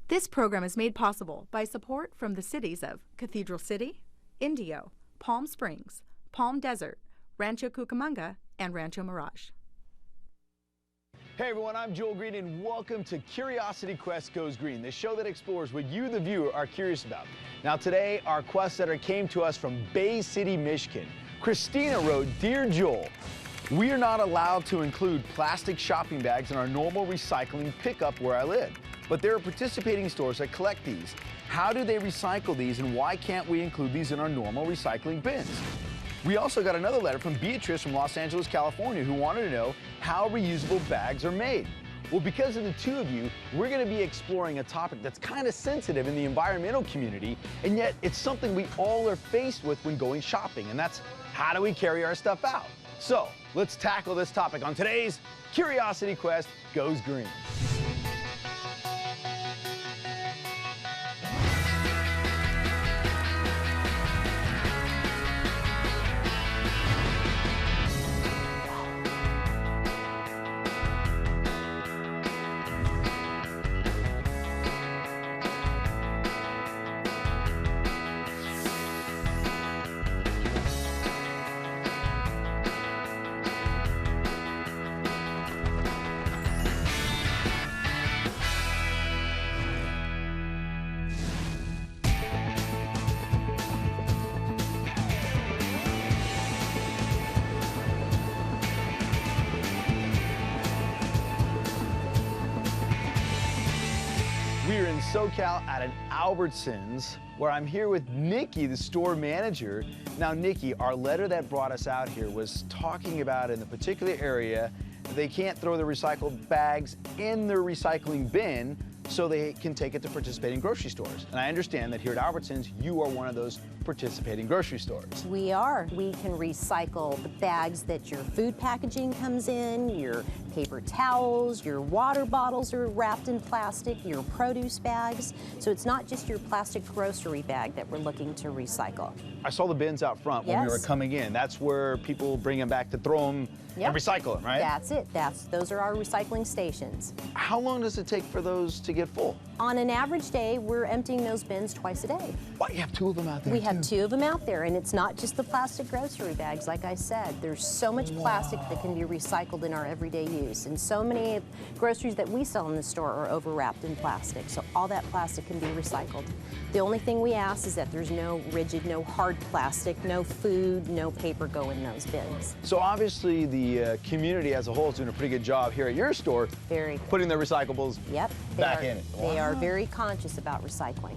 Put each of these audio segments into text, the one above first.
This program is made possible by support from the cities of Cathedral City, Indio, Palm Springs, Palm Desert, Rancho Cucamonga, and Rancho Mirage. Hey everyone, I'm Joel Greene and welcome to Curiosity Quest Goes Green, the show that explores what you, the viewer, are curious about. Now today, our quest setter came to us from Bay City, Michigan. Christina wrote, "Dear Joel, we are not allowed to include plastic shopping bags in our normal recycling pickup where I live. But there are participating stores that collect these. How do they recycle these and why can't we include these in our normal recycling bins?" We also got another letter from Beatrice from Los Angeles, California, who wanted to know how reusable bags are made. Well, because of the two of you, we're going to be exploring a topic that's kind of sensitive in the environmental community, and yet it's something we all are faced with when going shopping, and that's how do we carry our stuff out? So let's tackle this topic on today's Curiosity Quest Goes Green. We're in SoCal at an Albertsons, where I'm here with Nikki, the store manager. Now, Nikki, our letter that brought us out here was talking about in the particular area, they can't throw the recycled bags in their recycling bin, so they can take it to participating grocery stores. And I understand that here at Albertsons, you are one of those participating grocery stores. We are. We can recycle the bags that your food packaging comes in, your paper towels, your water bottles are wrapped in plastic, your produce bags. So it's not just your plastic grocery bag that we're looking to recycle. I saw the bins out front when we were coming in. That's where people bring them back to throw them and recycle them, right? That's it. Those are our recycling stations. How long does it take for those to get full? On an average day, we're emptying those bins twice a day. Well, you have two of them out there. We have two of them out there, and it's not just the plastic grocery bags. Like I said, there's so much plastic that can be recycled in our everyday use, and so many groceries that we sell in the store are overwrapped in plastic, so all that plastic can be recycled. The only thing we ask is that there's no rigid, no hard plastic, no food, no paper go in those bins. So obviously the community as a whole is doing a pretty good job here at your store putting their recyclables back in it. They are very conscious about recycling.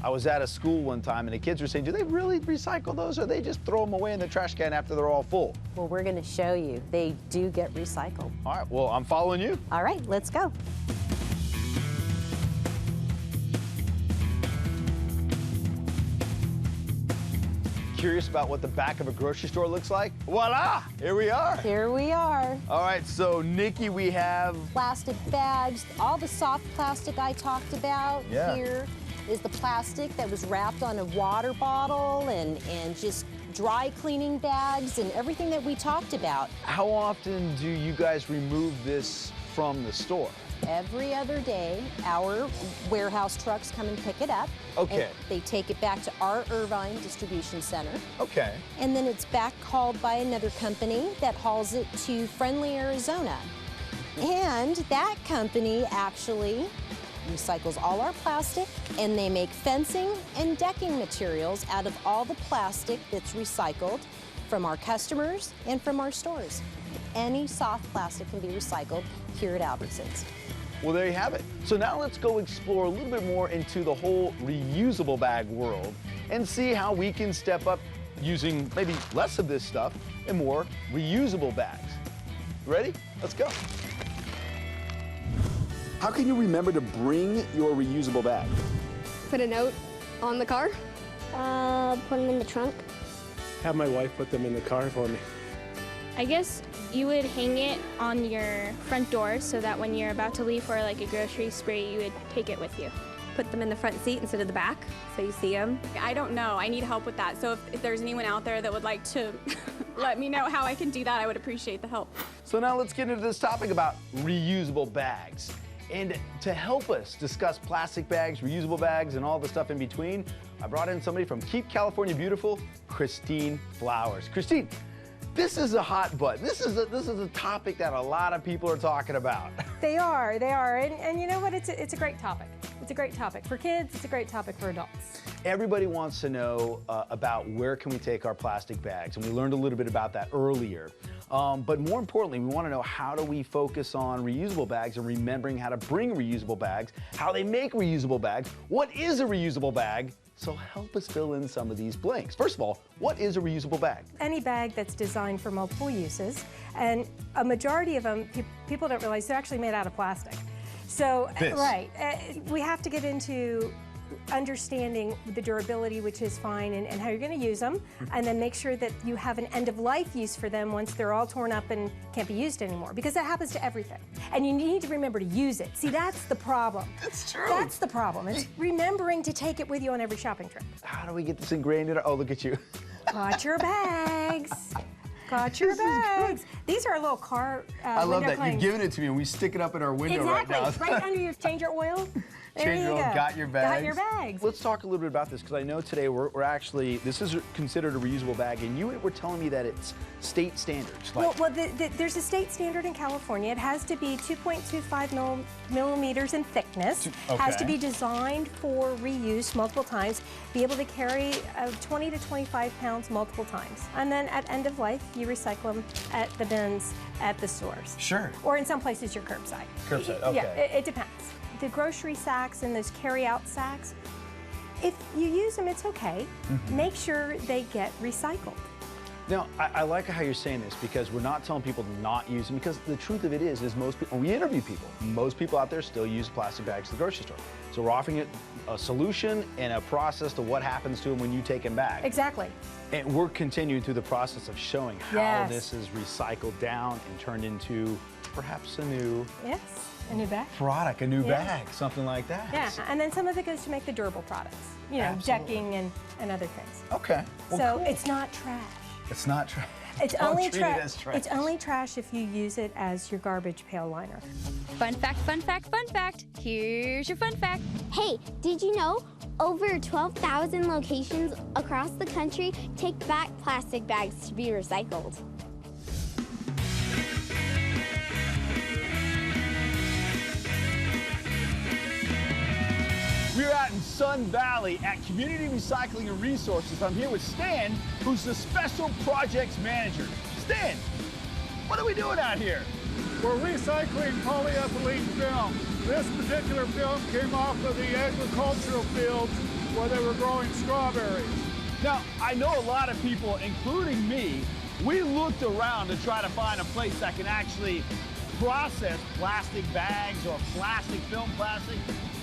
I was at a school one time and the kids were saying, do they really recycle those or they just throw them away in the trash can after they're all full? Well, we're going to show you. They do get recycled. All right, well, I'm following you. All right, let's go. Curious about what the back of a grocery store looks like? Voila, here we are. Here we are. All right, so Nikki, we have plastic bags, all the soft plastic I talked about. Here is the plastic that was wrapped on a water bottle and just dry cleaning bags and everything that we talked about. How often do you guys remove this from the store? Every other day, our warehouse trucks come and pick it up. Okay. They take it back to our Irvine distribution center. Okay. And then it's back hauled by another company that hauls it to Friendly, Arizona. And that company actually recycles all our plastic, and they make fencing and decking materials out of all the plastic that's recycled from our customers and from our stores. Any soft plastic can be recycled here at Albertsons. Well, there you have it. So now let's go explore a little bit more into the whole reusable bag world and see how we can step up using maybe less of this stuff and more reusable bags. Ready? Let's go. How can you remember to bring your reusable bag? Put a note on the car. Put them in the trunk. Have my wife put them in the car for me. I guess you would hang it on your front door so that when you're about to leave for like a grocery spree, you would take it with you. Put them in the front seat instead of the back so you see them. I don't know. I need help with that. So if there's anyone out there that would like to let me know how I can do that, I would appreciate the help. So now let's get into this topic about reusable bags. And to help us discuss plastic bags, reusable bags, and all the stuff in between, I brought in somebody from Keep California Beautiful, Christine Flowers. Christine, this is a hot button. This is a topic that a lot of people are talking about. They are, and you know what? It's a great topic. It's a great topic for kids. It's a great topic for adults. Everybody wants to know about where can we take our plastic bags, and we learned a little bit about that earlier. But more importantly, we want to know, how do we focus on reusable bags and remembering how to bring reusable bags, how they make reusable bags, what is a reusable bag? So help us fill in some of these blanks. First of all, what is a reusable bag? Any bag that's designed for multiple uses, and a majority of them, people don't realize they're actually made out of plastic. So, right, we have to get into understanding the durability, which is fine, and how you're going to use them, and then make sure that you have an end-of-life use for them once they're all torn up and can't be used anymore, because that happens to everything. And you need to remember to use it. See, that's the problem. That's true. That's the problem. It's remembering to take it with you on every shopping trip. How do we get this ingrained in our... Oh, look at you. Got your bags. Got your bags. These are a little car I love that. cleanings. You're giving it to me and we stick it up in our window right now. Exactly. Right under your change your oil. There Change you your oil, go. got your bags. Got your bags. Let's talk a little bit about this, because I know today we're actually, this is considered a reusable bag, and you were telling me that it's state standards. Like, Well, there's a state standard in California. It has to be 2.25 millimeters in thickness. Okay. Has to be designed for reuse multiple times. Be able to carry 20 to 25 pounds multiple times. And then at end of life, you recycle them at the bins at the stores. Sure. Or in some places, you're curbside. Curbside, okay. Yeah, it depends. The grocery sacks and those carry-out sacks, if you use them, it's okay. Make sure they get recycled. Now, I like how you're saying this, because we're not telling people to not use them, because the truth of it is most people, when we interview people, most people out there still use plastic bags at the grocery store. So we're offering a solution and a process to what happens to them when you take them back. Exactly. And we're continuing through the process of showing how this is recycled down and turned into perhaps a new... Yes. A new bag? Product, a new bag, something like that. Yeah, and then some of it goes to make the durable products. You know, decking and other things. Okay. Well, so cool. It's not trash. It's not trash. It's Don't only treat it as trash. It's only trash if you use it as your garbage pail liner. Fun fact, fun fact, fun fact. Here's your fun fact. Hey, did you know over 12,000 locations across the country take back plastic bags to be recycled? We're out in Sun Valley at Community Recycling and Resources. I'm here with Stan, who's the Special Projects Manager. Stan, what are we doing out here? We're recycling polyethylene film. This particular film came off of the agricultural fields where they were growing strawberries. Now, I know a lot of people, including me, we looked around to try to find a place that can actually process plastic bags or plastic film plastic,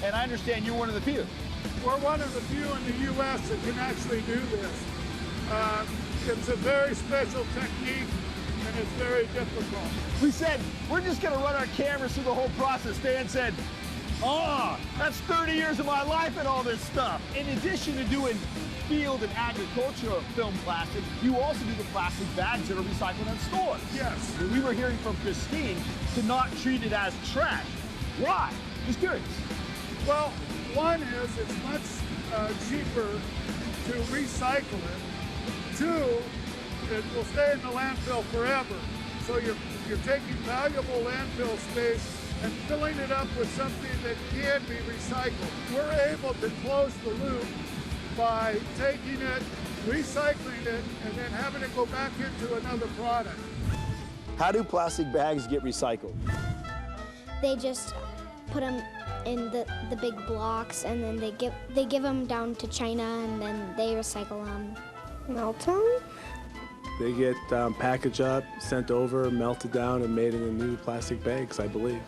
and I understand you're one of the few. We're one of the few in the U.S. that can actually do this. It's a very special technique, and it's very difficult. We said, we're just gonna run our cameras through the whole process. Stan said, oh, that's 30 years of my life and all this stuff. In addition to doing field and agricultural film plastic, you also do the plastic bags that are recycled in stores. Yes. We were hearing from Christine to not treat it as trash. Why? Just curious. Well, one is it's much cheaper to recycle it. Two, it will stay in the landfill forever. So you're taking valuable landfill space and filling it up with something that can be recycled. We're able to close the loop by taking it, recycling it, and then having it go back into another product. How do plastic bags get recycled? They just put them in the big blocks, and then they give them down to China, and then they recycle them. Melt them? They get packaged up, sent over, melted down, and made into new plastic bags, I believe.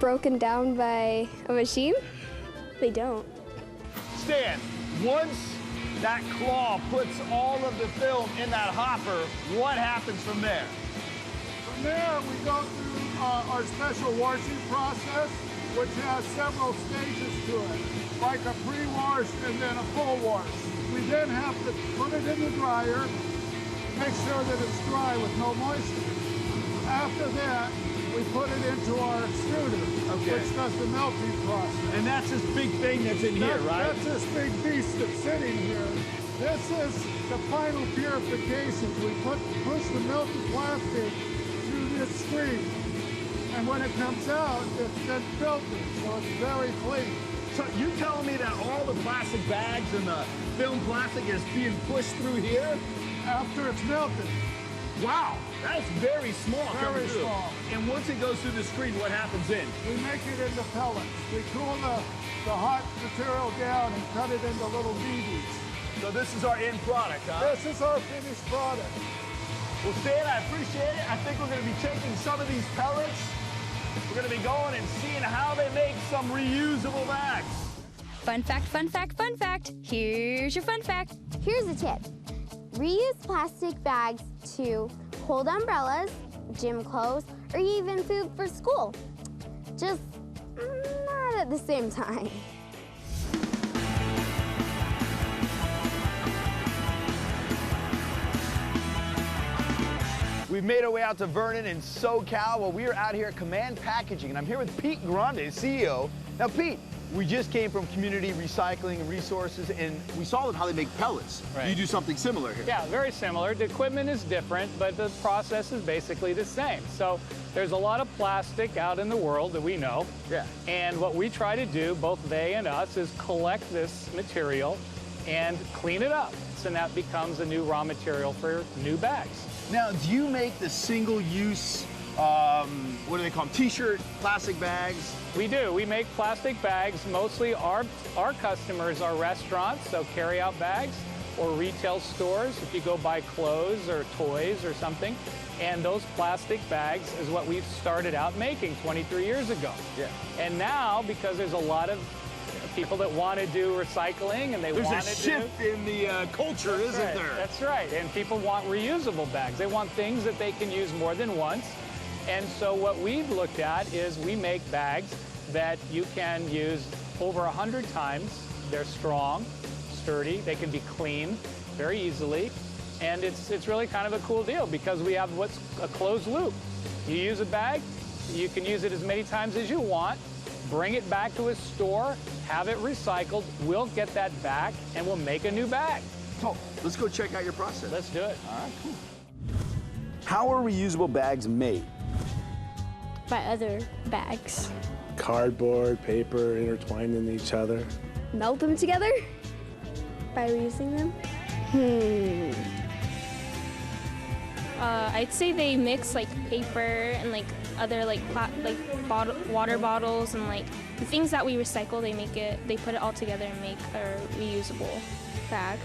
Broken down by a machine? They don't. Stan, once that claw puts all of the film in that hopper, what happens from there? From there, we go through our special washing process, which has several stages to it, like a pre-wash and then a full wash. We then have to put it in the dryer, make sure that it's dry with no moisture. After that, we put it into our extruder, which does the melting process. And that's this big thing that's in here, right? That's this big beast that's sitting here. This is the final purification. We push the melted plastic through this screen. And when it comes out, it's been filtered, so it's very clean. So you telling me that all the plastic bags and the film plastic is being pushed through here? After it's melted. Wow, that's very small. Very small. And once it goes through the screen, what happens then? We make it into pellets. We cool the hot material down and cut it into little BBs. So this is our end product, huh? This is our finished product. Well, Stan, I appreciate it. I think we're going to be taking some of these pellets. We're going to be going and seeing how they make some reusable bags. Fun fact, fun fact, fun fact. Here's your fun fact. Here's a tip. Reuse plastic bags to hold umbrellas, gym clothes, or even food for school. Just not at the same time. We've made our way out to Vernon in SoCal. Well, we are out here at Command Packaging, and I'm here with Pete Grande, CEO. Now, Pete, we just came from Community Recycling and Resources, and we saw how they make pellets. Right. You do something similar here. Yeah, very similar. The equipment is different, but the process is basically the same. So there's a lot of plastic out in the world that we know. Yeah. And what we try to do, both they and us, is collect this material and clean it up. So that becomes a new raw material for new bags. Now, do you make the single-use, what do they call them, T-shirt plastic bags? We do. We make plastic bags. Mostly our customers are restaurants, so carry-out bags, or retail stores if you go buy clothes or toys or something. And those plastic bags is what we've started out making 23 years ago. Yeah. And now, because there's a lot of people that want to do recycling and There's a shift in the culture, isn't there? That's right. And people want reusable bags. They want things that they can use more than once. And so what we've looked at is we make bags that you can use over 100 times. They're strong, sturdy, they can be cleaned very easily. And it's really kind of a cool deal because we have what's a closed loop. You use a bag, you can use it as many times as you want, bring it back to a store, have it recycled, we'll get that back, and we'll make a new bag. So let's go check out your process. Let's do it. All right, cool. How are reusable bags made? By other bags. Cardboard, paper intertwined in each other. Melt them together by reusing them. I'd say they mix like paper and like other water bottles and like the things that we recycle. They put it all together and make a reusable bag.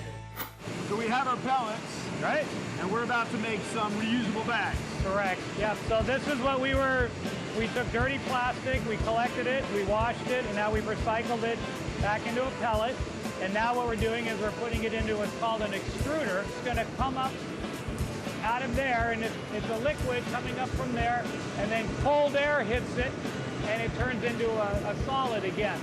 So we have our pellets, right? And we're about to make some reusable bags. Correct. Yeah. So this is what we took dirty plastic, we collected it, we washed it, and now we've recycled it back into a pellet. And now what we're doing is we're putting it into what's called an extruder. It's going to come up out of there, and it's a liquid coming up from there, and then cold air hits it, and it turns into a solid again.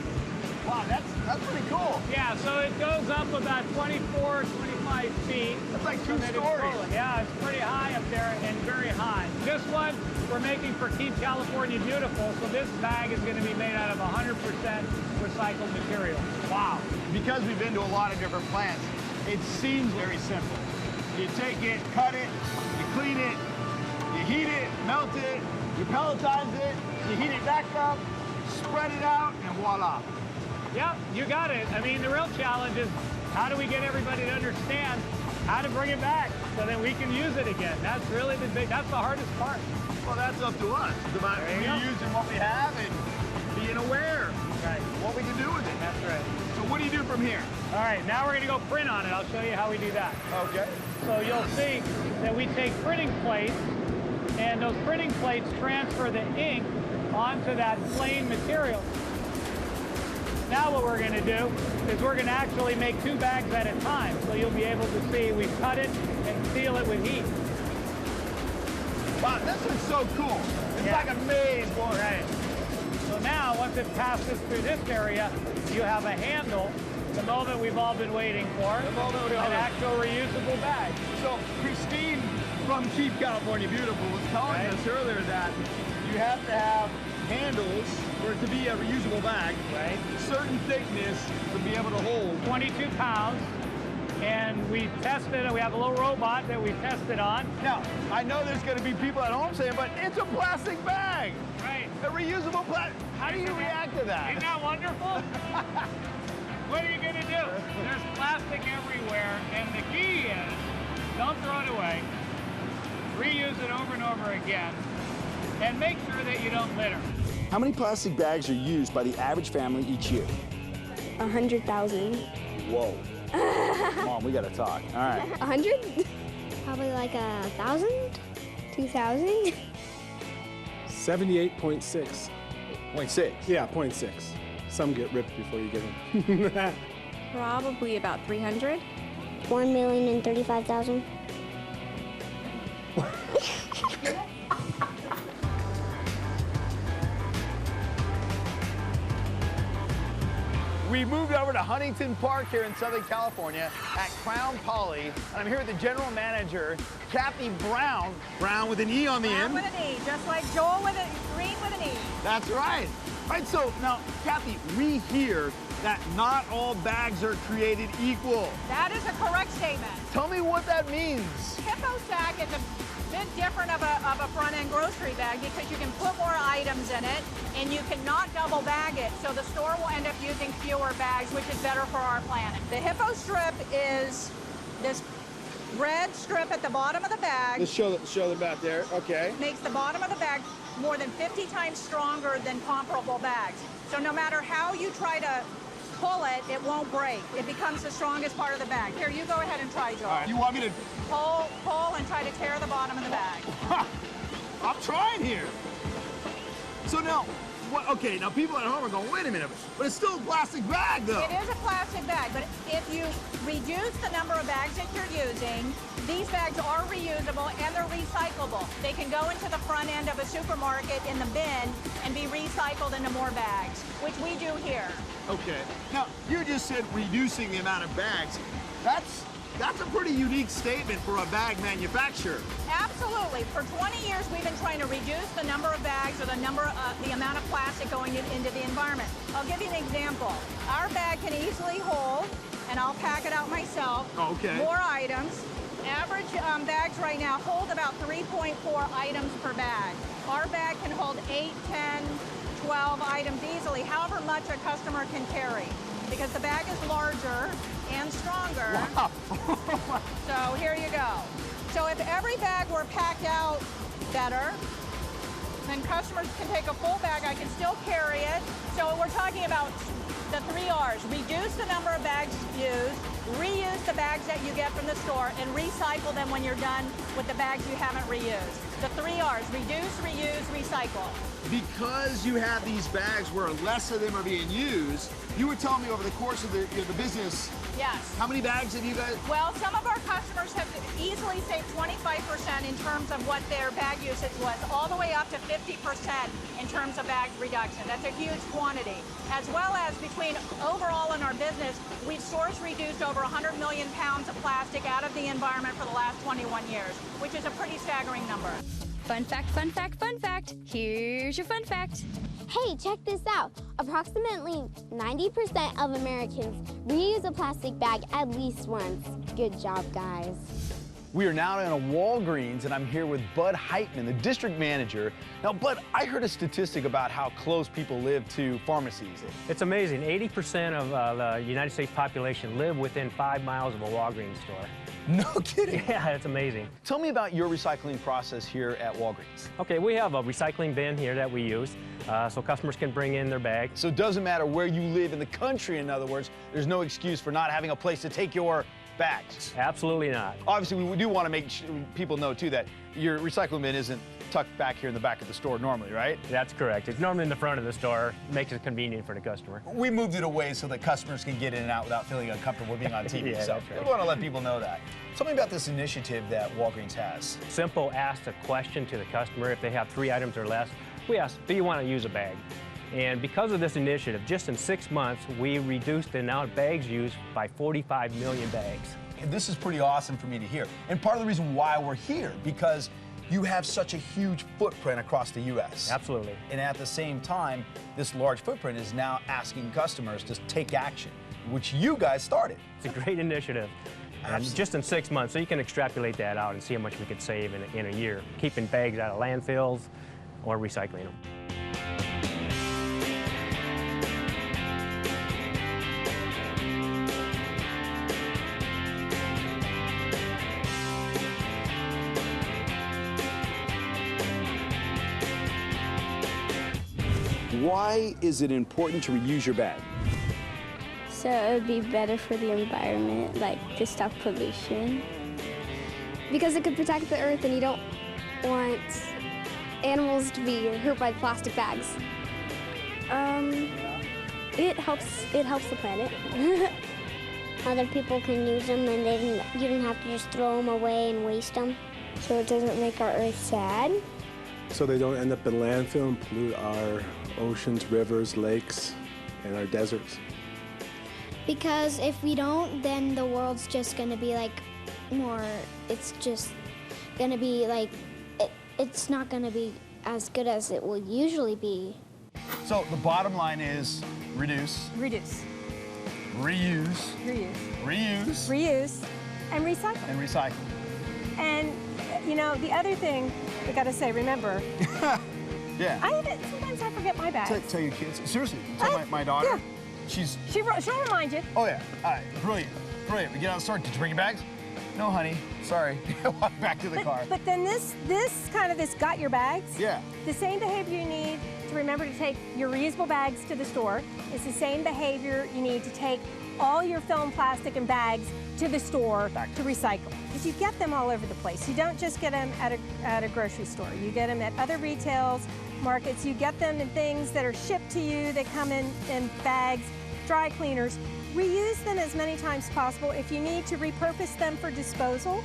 Wow, that's pretty cool. Yeah, so it goes up about 24, 25 feet. That's like 2 and then stories. Yeah, it's pretty high up there and very high. This one we're making for Keep California Beautiful, so this bag is going to be made out of 100% recycled material. Wow. Because we've been to a lot of different plants, it seems very simple. You take it, cut it, you clean it, you heat it, melt it, you pelletize it, you heat it back up, spread it out, and voila. Yep, you got it. I mean, the real challenge is how do we get everybody to understand how to bring it back so that we can use it again? That's really that's the hardest part. Well, that's up to us. It's about reusing what we have and being aware of what we can do with it. That's right. So what do you do from here? All right, now we're going to go print on it. I'll show you how we do that. Okay. So you'll see that we take printing plates, and those printing plates transfer the ink onto that plain material. Now what we're going to do is we're going to actually make 2 bags at a time. So you'll be able to see we cut it and seal it with heat. Wow, this is so cool. It's like a maze, boy. Right. So now, once it passes through this area, you have a handle, the moment we've all been waiting for, an actual reusable bag. So Christine from Keep California Beautiful was telling us earlier that you you have to have handles for it to be a reusable bag, right? Certain thickness to be able to hold. 22 pounds. And we tested it. We have a little robot that we tested on. Now, I know there's going to be people at home saying, but it's a plastic bag. Right. A reusable plastic. How do you react to that? Isn't that wonderful? What are you going to do? There's plastic everywhere, and the key is don't throw it away. Reuse it over and over again, and make sure that you don't litter. How many plastic bags are used by the average family each year? 100,000. Whoa. Mom, we gotta talk. All right. 100? Probably like 1,000? 2,000? 78.6. 0.6? Yeah, 0.6. Some get ripped before you get them. Probably about 300. 1,035,000. We moved over to Huntington Park here in Southern California at Crown Poly, and I'm here with the general manager, Kathy Brown. Brown with an E on the end. Brown with an E, just like Joel with a Greene with an E. That's right. All right, so now, Kathy, we hear that not all bags are created equal. That is a correct statement. Tell me what that means. Hippo sack is a bit different of a front-end grocery bag because you can put more items in it and you cannot double bag it, so the store will end up using fewer bags, which is better for our planet. The Hippo strip is this red strip at the bottom of the bag. Let's show the back there. Okay. Makes the bottom of the bag more than 50 times stronger than comparable bags. So no matter how you try to pull it, it won't break. It becomes the strongest part of the bag. Here, you go ahead and try, Joel. All right. You want me to pull and try to tear the bottom of the bag. I'm trying here. So now, okay, now people at home are going, wait a minute, but it's still a plastic bag, though. It is a plastic bag, but if you reduce the number of bags that you're using, these bags are reusable and they're recyclable. They can go into the front end of a supermarket in the bin and be recycled into more bags, which we do here. Okay. Now, you just said reducing the amount of bags. That's a pretty unique statement for a bag manufacturer. Absolutely. For 20 years, we've been trying to reduce the number of bags or the amount of plastic going into the environment. I'll give you an example. Our bag can easily hold, and I'll pack it out myself, more items. Average bags right now hold about 3.4 items per bag. Our bag can hold 8, 10, 12 items easily, however much a customer can carry, because the bag is larger and stronger. Wow. So here you go. So if every bag were packed out better, then customers can take a full bag. I can still carry it. So we're talking about the 3 R's. Reduce the number of bags used, reuse the bags that you get from the store, and recycle them when you're done with the bags you haven't reused. The 3 R's, reduce, reuse, recycle. Because you have these bags where less of them are being used, you were telling me over the course of the business. Yes. How many bags have you guys? Well, some of our customers have easily saved 25% in terms of what their bag usage was, all the way up to 50% in terms of bag reduction. That's a huge quantity. As well as between overall in our business, we've sourced reduced over 100 million pounds of plastic out of the environment for the last 21 years, which is a pretty staggering number. Fun fact, fun fact, fun fact. Here's your fun fact. Hey, check this out. Approximately 90% of Americans reuse a plastic bag at least once. Good job, guys. We are now in a Walgreens, and I'm here with Bud Heitman, the district manager. Now, Bud, I heard a statistic about how close people live to pharmacies. It's amazing. 80% of the United States population live within 5 miles of a Walgreens store. No kidding. Yeah, it's amazing. Tell me about your recycling process here at Walgreens. Okay, we have a recycling bin here that we use, so customers can bring in their bag. So it doesn't matter where you live in the country, in other words, there's no excuse for not having a place to take your bags. Absolutely not. Obviously, we do want to make people know, too, that your recycling bin isn't tucked back here in the back of the store normally, right? That's correct. It's normally in the front of the store. Makes it convenient for the customer. We moved it away so that customers can get in and out without feeling uncomfortable being on TV. Yeah, so that's right. we want to let people know that. Tell me about this initiative that Walgreens has. Simple, ask a question to the customer. If they have 3 items or less, we ask, do you want to use a bag? And because of this initiative, just in 6 months, we reduced the amount of bags used by 45 million bags. And this is pretty awesome for me to hear. And part of the reason why we're here, because you have such a huge footprint across the U.S. Absolutely. And at the same time, this large footprint is now asking customers to take action, which you guys started. It's a great initiative. And just in 6 months, so you can extrapolate that out and see how much we could save in a year, keeping bags out of landfills or recycling them. Why is it important to reuse your bag? So it would be better for the environment, like to stop pollution. Because it could protect the earth and you don't want animals to be hurt by plastic bags. It helps the planet. Other people can use them and you don't have to just throw them away and waste them. So it doesn't make our earth sad. So they don't end up in landfill and pollute our oceans, rivers, lakes, and our deserts. Because if we don't, then the world's just gonna be like it's just gonna be like, it's not gonna be as good as it will usually be. So the bottom line is reduce. Reduce. Reuse. Reuse. Reuse. Reuse. And recycle. And recycle. And, you know, the other thing we gotta say, remember. Yeah. Sometimes I forget my bags. Tell your kids. Seriously, tell my daughter. Yeah. She'll remind you. Oh, yeah. All right. Brilliant. Brilliant. We get out of the store. Did you bring your bags? No, honey. Sorry. Walk back to the car. But then this got your bags. Yeah. The same behavior you need to remember to take your reusable bags to the store is the same behavior you need to take all your film, plastic, and bags to the store to recycle. Because you get them all over the place. You don't just get them at a grocery store. You get them at other retails, markets. You get them in things that are shipped to you. They come in bags, dry cleaners. Reuse them as many times as possible. If you need to repurpose them for disposal,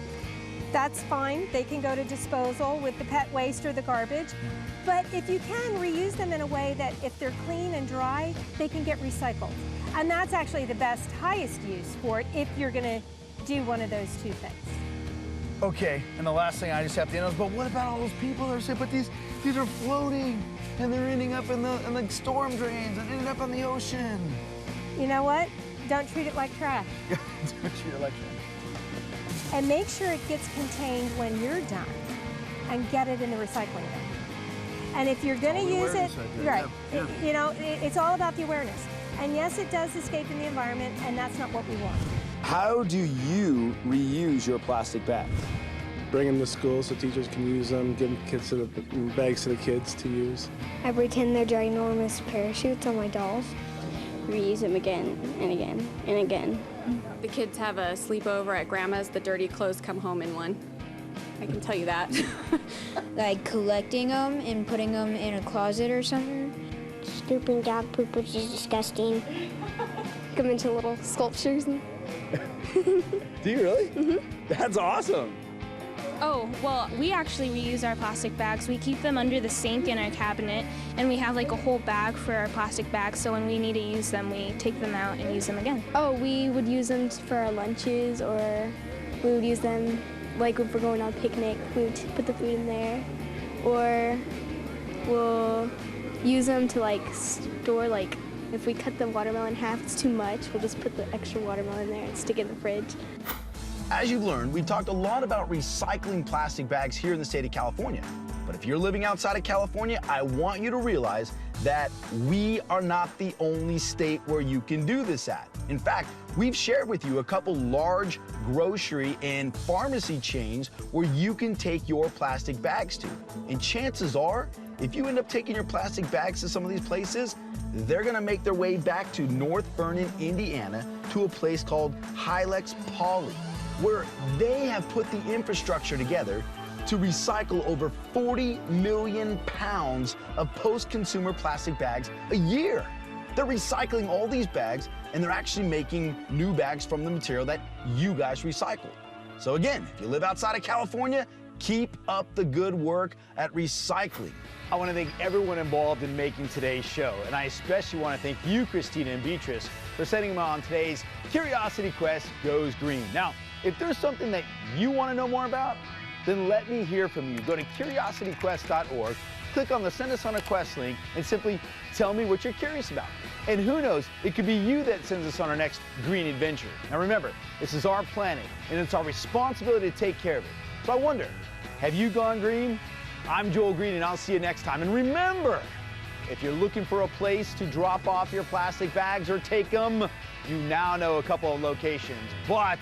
that's fine. They can go to disposal with the pet waste or the garbage. But if you can, reuse them in a way that if they're clean and dry, they can get recycled. And that's actually the best, highest use for it if you're gonna do one of those two things. Okay, and the last thing I just have to know is, but what about all those people that are saying, but these are floating and they're ending up in the storm drains and ending up in the ocean. You know what? Don't treat it like trash. Don't treat it like trash. And make sure it gets contained when you're done and get it in the recycling bin. And if you're gonna use it, right, yeah. You know, it's all about the awareness. And yes, it does escape in the environment, and that's not what we want. How do you reuse your plastic bags? Bring them to school so teachers can use them, give them bags to the kids to use. I pretend they're ginormous parachutes on my dolls. Reuse them again and again and again. The kids have a sleepover at Grandma's. The dirty clothes come home in one. I can tell you that. Like collecting them and putting them in a closet or something. Scooping dog poop, which is disgusting. Come into little sculptures. Do you really? Mm-hmm. That's awesome. Oh, well, we actually reuse our plastic bags. We keep them under the sink in our cabinet, and we have like a whole bag for our plastic bags, so when we need to use them, we take them out and use them again. Oh, we would use them for our lunches, or we would use them like if we're going on a picnic, we would put the food in there. Or we'll use them to like store, like if we cut the watermelon in half, it's too much, we'll just put the extra watermelon in there and stick it in the fridge. As you've learned, we've talked a lot about recycling plastic bags here in the state of California. But if you're living outside of California, I want you to realize that we are not the only state where you can do this at. In fact, we've shared with you a couple large grocery and pharmacy chains where you can take your plastic bags to. And chances are, if you end up taking your plastic bags to some of these places, they're gonna make their way back to North Vernon, Indiana, to a place called Hylex Poly, where they have put the infrastructure together to recycle over 40 million pounds of post-consumer plastic bags a year. They're recycling all these bags, and they're actually making new bags from the material that you guys recycled. So again, if you live outside of California, keep up the good work at recycling. I want to thank everyone involved in making today's show, and I especially want to thank you, Christina and Beatrice, for sending them on today's Curiosity Quest Goes Green. Now, if there's something that you want to know more about, Then let me hear from you. Go to curiosityquest.org, click on the Send Us on a Quest link, and simply tell me what you're curious about. And who knows, it could be you that sends us on our next green adventure. Now remember, this is our planet, and it's our responsibility to take care of it. So I wonder, have you gone green? I'm Joel Greene, and I'll see you next time. And remember, if you're looking for a place to drop off your plastic bags or take them, you now know a couple of locations. But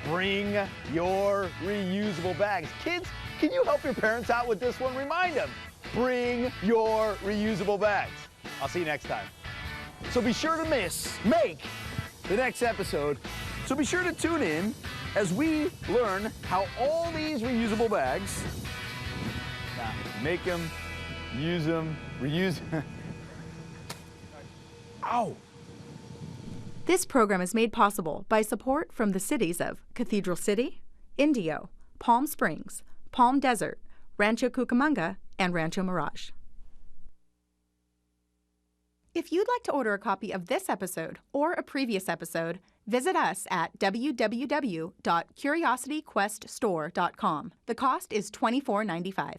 bring your reusable bags. Kids, can you help your parents out with this one? Remind them, bring your reusable bags. I'll see you next time. So be sure to make the next episode. So be sure to tune in as we learn how all these reusable bags, make them, use them, reuse them. Ow! This program is made possible by support from the cities of Cathedral City, Indio, Palm Springs, Palm Desert, Rancho Cucamonga, and Rancho Mirage. If you'd like to order a copy of this episode or a previous episode, visit us at www.curiosityqueststore.com. The cost is $24.95.